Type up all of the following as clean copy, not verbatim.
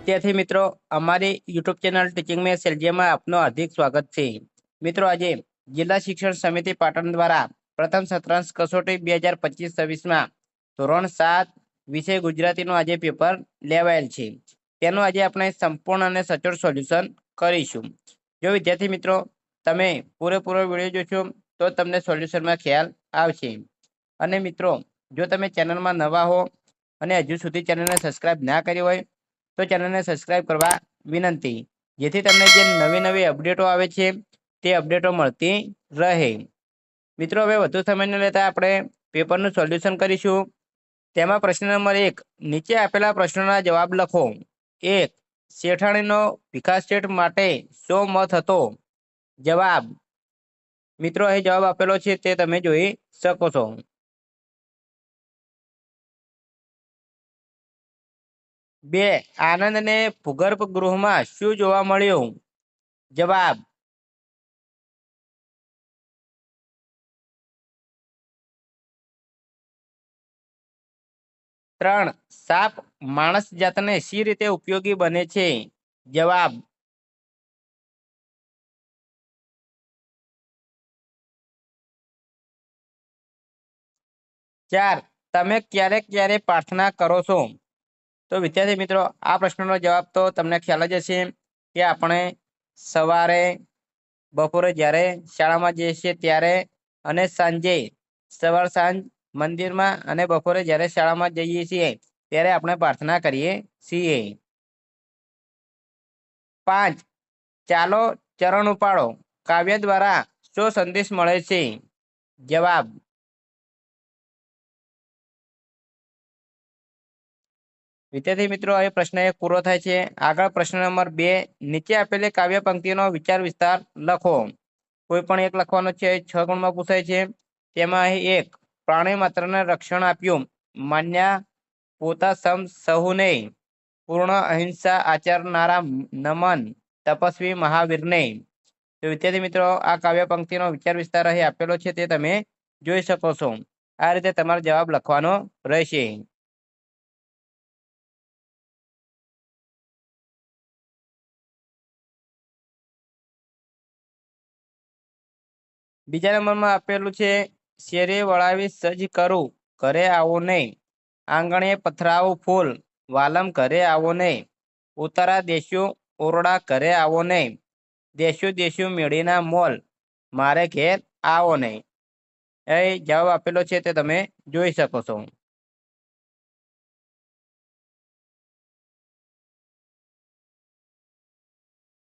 विद्यार्थी मित्रों અમારી યુટ્યુબ ચેનલ ટીચિંગ મે સેલજીમાં આપનું હાર્દિક સ્વાગત છે। મિત્રો આજે જિલ્લા શિક્ષણ સમિતિ પાટણ દ્વારા પ્રથમ સત્રાંશ કસોટી 2025-26માં ધોરણ 7 વિષય ગુજરાતીનું આજે પેપર લેવાયેલ છે। તેનું આજે આપણે સંપૂર્ણ અને સચોટ સોલ્યુશન કરીશું। જો વિદ્યાર્થી મિત્રો તમે પૂરેપૂરો વિડિયો જોશો તો તમને સોલ્યુશનમાં ખ્યાલ આવશે। અને મિત્રો જો તમે ચેનલમાં નવા હો અને હજુ સુધી ચેનલને સબસ્ક્રાઇબ ના કરી હોય તો ચેનલને સબસ્ક્રાઇબ કરવા વિનંતી, જેથી તમને જે નવી નવી અપડેટો આવે છે તે અપડેટો મળતી રહે। મિત્રો હવે વધુ સમય ન લેતા આપણે પેપરનું સોલ્યુશન કરીશું। તેમાં પ્રશ્ન નંબર 1, નીચે આપેલા પ્રશ્નોના જવાબ લખો। 1, શેઠાણીનો વિકાસ શેઠ માટે શો મત હતો? જવાબ મિત્રો અહીં જવાબ આપેલો છે તે તમે જોઈ શકો છો। 2, આનંદને ભૂગર્ભ ગૃહમાં શું જોવા મળ્યું? જવાબ 3, સાપ માણસ જાતને સી રીતે ઉપયોગી બને છે? જવાબ 4, તમે ક્યારે ક્યારે પ્રાર્થના કરો છો? તો વિદ્યાર્થી મિત્રો આ પ્રશ્નનો જવાબ તો તમને ખ્યાલ જ હશે કે આપણે સવારે, બપોરે જ્યારે શાળામાં જઈએ છીએ ત્યારે અને સાંજે, સવાર સાંજ મંદિરમાં અને બપોરે જ્યારે શાળામાં જઈએ છીએ ત્યારે આપણે પ્રાર્થના કરીએ છીએ। 5, ચાલો ચરણ ઉપાડો કાવ્ય દ્વારા શો સંદેશ મળે છે? જવાબ વિદ્યાર્થી મિત્રો હવે પ્રશ્ન 1 પૂરો થાય છે। આગળ પ્રશ્ન નંબર 2, નીચે આપેલી કાવ્ય પંક્તિનો વિચાર વિસ્તાર લખો। કોઈ પણ એક લખવાનો છે। 6 ગુણમાં પૂછાય છે। તેમાં અહીં 1, પ્રાણી માત્રને રક્ષણ આપ્યું માન્યા પોતા સમ સહુને, પૂર્ણ અહિંસા આચરનારા નમન તપસ્વી મહાવીરને। તો વિદ્યાર્થી મિત્રો આ કાવ્ય પંક્તિનો વિચાર વિસ્તાર અહીં આપેલો છે તે તમે જોઈ શકો છો। આ રીતે તમારો જવાબ લખવાનો રહેશે। બીજા નંબરમાં આપેલું છે, શેરે વળાવી સજ કરું ઘરે આવો નહીં, આંગણે પથરાવું ફૂલ વાલમ ઘરે આવો નહીં, ઉતારા દેશું ઓરડા ઘરે આવો નહીં, દેશું દેશું મેળીના મોલ મારે ઘેર આવો નહીં। એ જવાબ આપેલો છે તે તમે જોઈ શકો છો।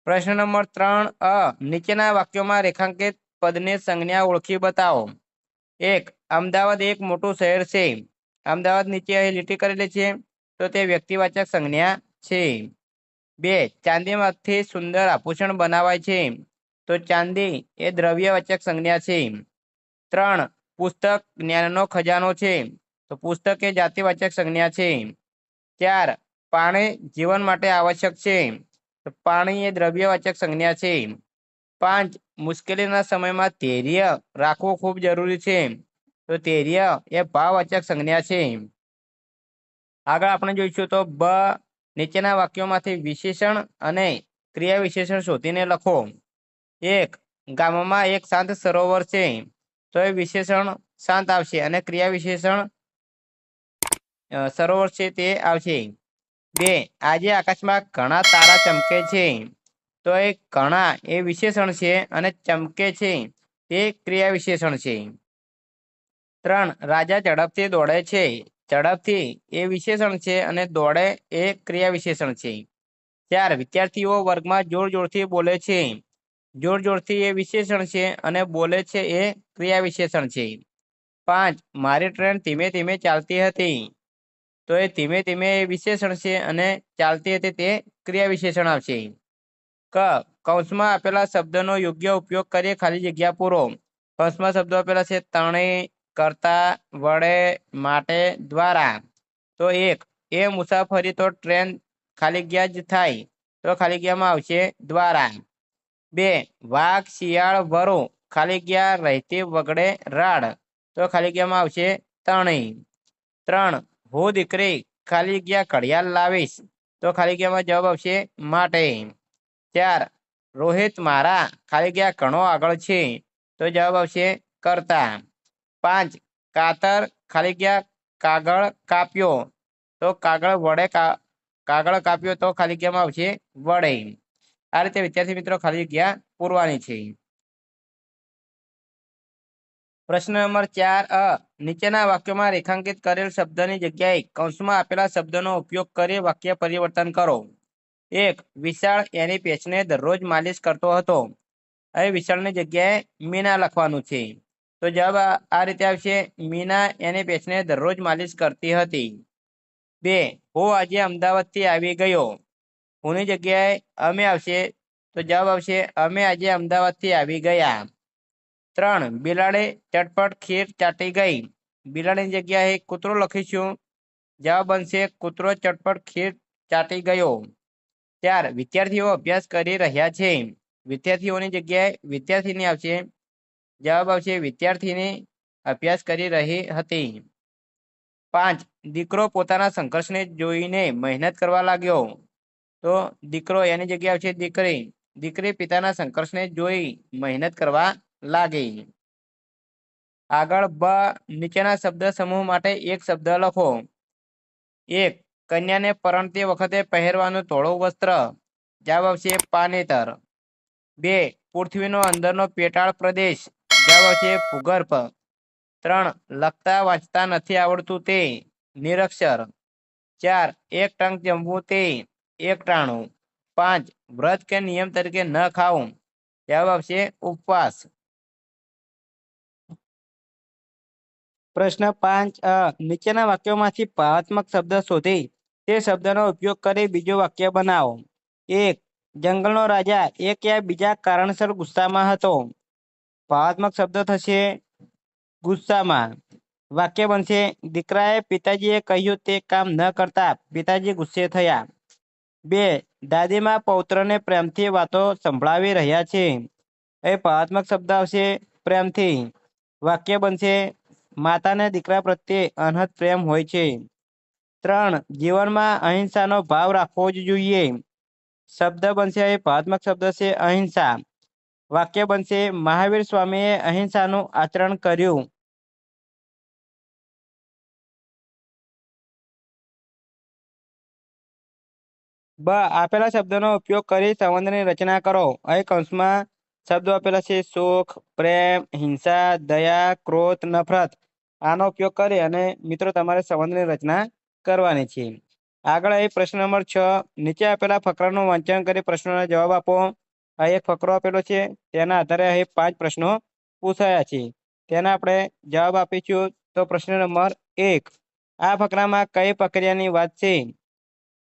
પ્રશ્ન નંબર 3, નીચેના વાક્યોમાં રેખાંકિત પદની સંજ્ઞા ઓળખી બતાવો। 1, અમદાવાદ એક મોટું શહેર છે। અમદાવાદ નીચે અહીં લીટી કરેલી છે તો તે વ્યક્તિવાચક સંજ્ઞા છે। 2, ચાંદીમાંથી સુંદર આભૂષણ બનાવાય છે તો ચાંદી એ દ્રવ્યવાચક સંજ્ઞા છે। 3, પુસ્તક જ્ઞાનનો ખજાનો છે તો પુસ્તક એ જાતિવાચક સંજ્ઞા છે। 4, પાણી જીવન માટે આવશ્યક છે તો પાણી એ દ્રવ્યવાચક સંજ્ઞા છે। 5, મુશ્કેલીના સમયમાં ધૈર્ય રાખવું ખૂબ જરૂરી છે તો ધૈર્ય એ ભાવવાચક સંજ્ઞા છે। આગળ આપણે જોઈશું તો બ, નીચેના વાક્યોમાંથી વિશેષણ અને ક્રિયા વિશેષણ શોધીને લખો। 1, ગામમાં એક શાંત સરોવર છે તો એ વિશેષણ શાંત આવશે અને ક્રિયા વિશેષણ સરોવર છે તે આવશે। 2, આજે આકાશમાં ઘણા તારા ચમકે છે તો એ ઘણા એ વિશેષણ છે અને ચમકે છે તે ક્રિયા વિશેષણ છે। 3, રાજા ઝડપથી દોડે છે, ઝડપથી એ વિશેષણ છે અને દોડે એ ક્રિયા વિશેષણ છે। 4, વિદ્યાર્થીઓ વર્ગમાં જોર જોરથી બોલે છે, જોર જોરથી એ વિશેષણ છે અને બોલે છે એ ક્રિયા વિશેષણ છે। 5, મારી ટ્રેન ધીમે ધીમે ચાલતી હતી તો એ ધીમે ધીમે એ વિશેષણ છે અને ચાલતી હતી તે ક્રિયા વિશેષણ આવશે। ક, કૌંસમાં આપેલા શબ્દનો યોગ્ય ઉપયોગ કરી ખાલી જગ્યા પૂરો। કૌંસમાં શબ્દો આપેલા છે તણી, કરતા, વડે, માટે, દ્વારા। તો 1, એ મુસાફરી તો ટ્રેન ખાલી જગ્યા જ થાય તો ખાલી જગ્યામાં આવશે દ્વારા। 2, વાઘ શિયાળ વરુ ખાલી જગ્યા રહેતી વગડે રાડ તો ખાલી જગ્યામાં આવશે તણી। 3, હું દીકરી ખાલી જગ્યા ઘડિયાળ લાવીશ તો ખાલી જગ્યામાં જવાબ આવશે માટે. 4 રોહિત મારા ખાલી જગ્યા ઘણો આગળ છે, તો જવાબ આવશે કરતા. 5 કાતર ખાલી જગ્યા કાગળ કાપ્યો, તો કાગળ વડે કાગળ કાપ્યો, તો ખાલી જગ્યામાં આવશે વડે. આ રીતે વિદ્યાર્થી મિત્રો ખાલી જગ્યા પૂરવાની છે. પ્રશ્ન નંબર 4 નીચેના વાક્યોમાં રેખાંકિત કરેલ શબ્દની જગ્યાએ કૌંસમાં આપેલા શબ્દનો ઉપયોગ કરી વાક્ય પરિવર્તન કરો. 1 વિશાળ એની પેચને દરરોજ માલિશ કરતો હતો. અહીં વિશાળની જગ્યાએ મીના લખવાનું છે, તો જવાબ આ રીતે આવશે મીના એની પેચને દરરોજ માલિશ કરતી હતી. 2 હું આજે અમદાવાદથી આવી ગયો. હુંની જગ્યાએ અમે આવશે, તો જવાબ આવશે અમે આજે અમદાવાદથી આવી ગયા. 3 બિલાડી ચટપટ ખીર ચાટી ગઈ. બિલાડીની જગ્યાએ કૂતરો લખીશું, જવાબ બનશે કૂતરો ચટપટ ખીર ચાટી ગયો. 4 વિદ્યાર્થીઓ અભ્યાસ કરી રહ્યા છે. વિદ્યાર્થીઓની જગ્યાએ વિદ્યાર્થીની આવશે, જવાબ આવશે વિદ્યાર્થીની અભ્યાસ કરી રહી હતી. 5 દીકરો પોતાના સંઘર્ષને જોઈને મહેનત કરવા લાગ્યો. તો દીકરો એની જગ્યાએ આવશે દીકરી. દીકરી પિતાના સંઘર્ષને જોઈ મહેનત કરવા લાગી. આગળ બ નીચેના શબ્દ સમૂહ માટે એક શબ્દ લખો. 1 કન્યાને પરણતી વખતે પહેરવાનું ધોળું વસ્ત્ર, જવાબ આવશે પાનેતર. 2 પૃથ્વીનો અંદરનો પેટાળ પ્રદેશ, જવાબ આવશે ભૂગર્ભ. 3 લખતા વાંચતા નથી આવડતું તે, નિરક્ષર. 4 એક ટંક જમવું તે, એકટાણું. 5 વ્રત કે નિયમ તરીકે ન ખાવું, જવાબ આવશે ઉપવાસ. પ્રશ્ન 5 નીચેના વાક્યોમાંથી ભાવાત્મક શબ્દ શોધી તે શબ્દનો ઉપયોગ કરી બીજું વાક્ય બનાવો. 1 જંગલનો રાજા એક યા બીજા કારણસર ગુસ્સામાં હતો. ભાવાત્મક શબ્દ થશે ગુસ્સામાં. વાક્ય બનશે દીકરાએ પિતાજીએ કહ્યું તે કામ ન કરતા પિતાજી ગુસ્સે થયા. 2 દાદીમા પૌત્રને પ્રેમથી વાતો સંભળાવી રહ્યા છે. એ ભાવાત્મક શબ્દ આવશે પ્રેમથી. વાક્ય બનશે માતાને દીકરા પ્રત્યે અનહદ પ્રેમ હોય છે. 3 જીવનમાં અહિંસાનો ભાવ રાખવો જ જોઈએ. શબ્દ બનશે એ ભાવાત્મક શબ્દ છે અહિંસા. વાક્ય બનશે મહાવીર સ્વામીએ અહિંસાનું આચરણ કર્યું. બ આપેલા શબ્દોનો ઉપયોગ કરી સંબંધની રચના કરો. અહીં કૌંસમાં શબ્દો આપેલા છે સુખ, પ્રેમ, હિંસા, દયા, ક્રોધ, નફરત. આનો ઉપયોગ કરી અને મિત્રો તમારે સંબંધની રચના કરવાની છે. આગળ અહીં પ્રશ્ન નંબર 6 નીચે આપેલા ફકરાનું વાંચન કરી પ્રશ્નોના જવાબ આપો. અહીં એક ફકરો આપેલો છે, તેના આધારે અહીં 5 પ્રશ્નો પૂછાયા છે, તેના આપણે જવાબ આપીશું. તો પ્રશ્ન નંબર 1 આ ફકરામાં કઈ પ્રક્રિયાની વાત છે?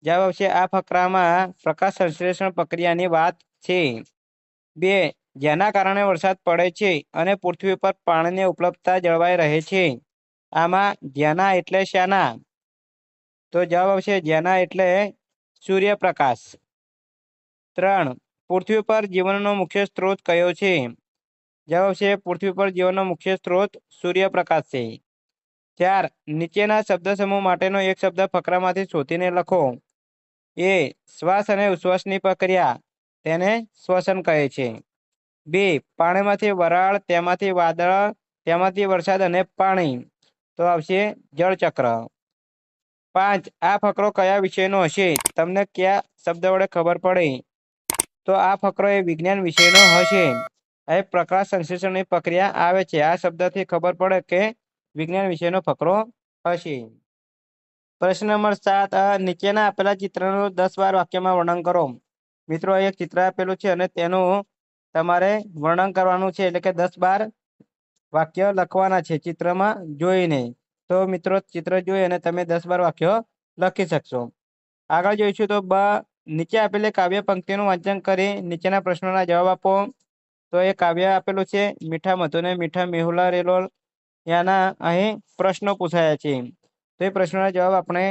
જવાબ આવશે આ ફકરામાં પ્રકાશ સંશ્લેષણ પ્રક્રિયાની વાત છે. 2 જેના કારણે વરસાદ પડે છે અને પૃથ્વી પર પાણીની ઉપલબ્ધતા જળવાઈ રહે છે. આમાં જેના એટલે શાના? તો જવાબ આવશે જેના એટલે સૂર્યપ્રકાશ. 3 પૃથ્વી પર જીવનનો મુખ્ય સ્ત્રોત કયો છે? જવાબ આવશે પૃથ્વી પર જીવનનો મુખ્ય સ્ત્રોત સૂર્યપ્રકાશ છે. 4 નીચેના શબ્દ સમૂહ માટેનો એક શબ્દ ફકરામાંથી શોધીને લખો. એ શ્વાસ અને ઉશ્વાસની પ્રક્રિયા, તેને શ્વસન કહે છે. 2 પાણીમાંથી વરાળ, તેમાંથી વાદળ, તેમાંથી વરસાદ અને પાણી, તો આવશે જળચક્ર. 5 આ ફકરો કયા વિષયનો હશે? તમને કયા શબ્દ વડે ખબર પડે? તો આ ફકરો એ વિજ્ઞાન વિષયનો હશે. અહીં પ્રકાશ સંશ્લેષણની પ્રક્રિયા આવે છે. આ શબ્દથી ખબર પડે કે વિજ્ઞાન વિષયનો ફકરો હશે. પ્રશ્ન નંબર 7 નીચેના આપેલા ચિત્રનું 10-12 વાક્યમાં વર્ણન કરો. મિત્રો એક ચિત્ર આપેલું છે અને તેનું તમારે વર્ણન કરવાનું છે, એટલે કે 10-12 વાક્ય લખવાના છે ચિત્રમાં જોઈને. તો મિત્રો ચિત્ર જોઈ અને તમે 10-12 વાક્યો લખી શકશો. આગળ જોઈશું તો બ નીચે આપેલી કાવ્ય પંક્તિનું વાંચન કરી નીચેના પ્રશ્નોના જવાબ આપો. તો એ કાવ્ય આપેલું છે મીઠા મધુને મીઠા મેહુલા રેલોલ. એના અહીં પ્રશ્નો પૂછાયા છે. તો એ પ્રશ્નોના જવાબ આપણે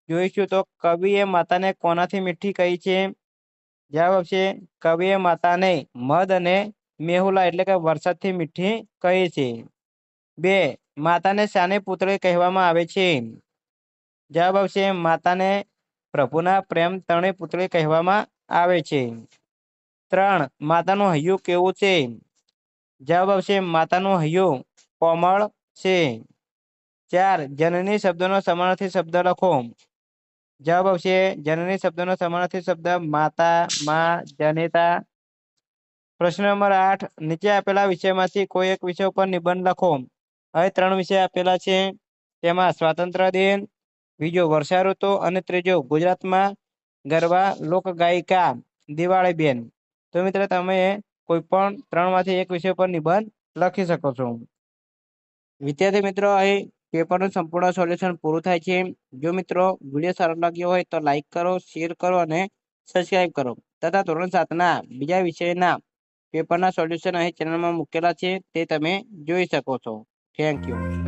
જોઈશું. તો કવિએ માતાને કોનાથી મીઠી કહી છે? જવાબ આવશે કવિએ માતાને મધ અને મેહુલા એટલે કે વરસાદથી મીઠી કહી છે. 2 માતાને શાની પુત્રી કહેવામાં આવે છે? જવાબ આવશે માતાને પ્રભુના પ્રેમ તણે પુતળી કહેવામાં આવે છે. 3. માતાનું હૈયું કેવું છે? જવાબ આવશે માતાનું હૈયું કોમળ છે. 4. જનની શબ્દનો સમાનાર્થી શબ્દ લખો. જવાબ આવશે જનની શબ્દનો સમાનાર્થી શબ્દ માતા, માં, જનેતા. પ્રશ્ન નંબર 8. નીચે આપેલા વિષયમાંથી કોઈ એક વિષય ઉપર નિબંધ લખો. હવે 3 વિષય આપેલા છે. તેમાં સ્વાતંત્ર્ય દિન, બીજો વર્ષા ઋતુ અને ત્રીજો ગુજરાતમાં ગરબા લોકગાયિકા દિવાળી બેન. તો મિત્રો તમે કોઈ પણ 3 માંથી એક વિષય પર નિબંધ લખી શકો છો. વિદ્યાર્થી મિત્રો અહીં પેપરનું સંપૂર્ણ સોલ્યુશન પૂરું થાય છે. જો મિત્રો વિડીયો સારો લાગ્યો હોય તો લાઈક કરો, શેર કરો અને સબસ્ક્રાઇબ કરો તથા ધોરણ 7ના બીજા વિષયના પેપરના સોલ્યુશન અહીં ચેનલમાં મૂકેલા છે તે તમે જોઈ શકો છો. Thank you.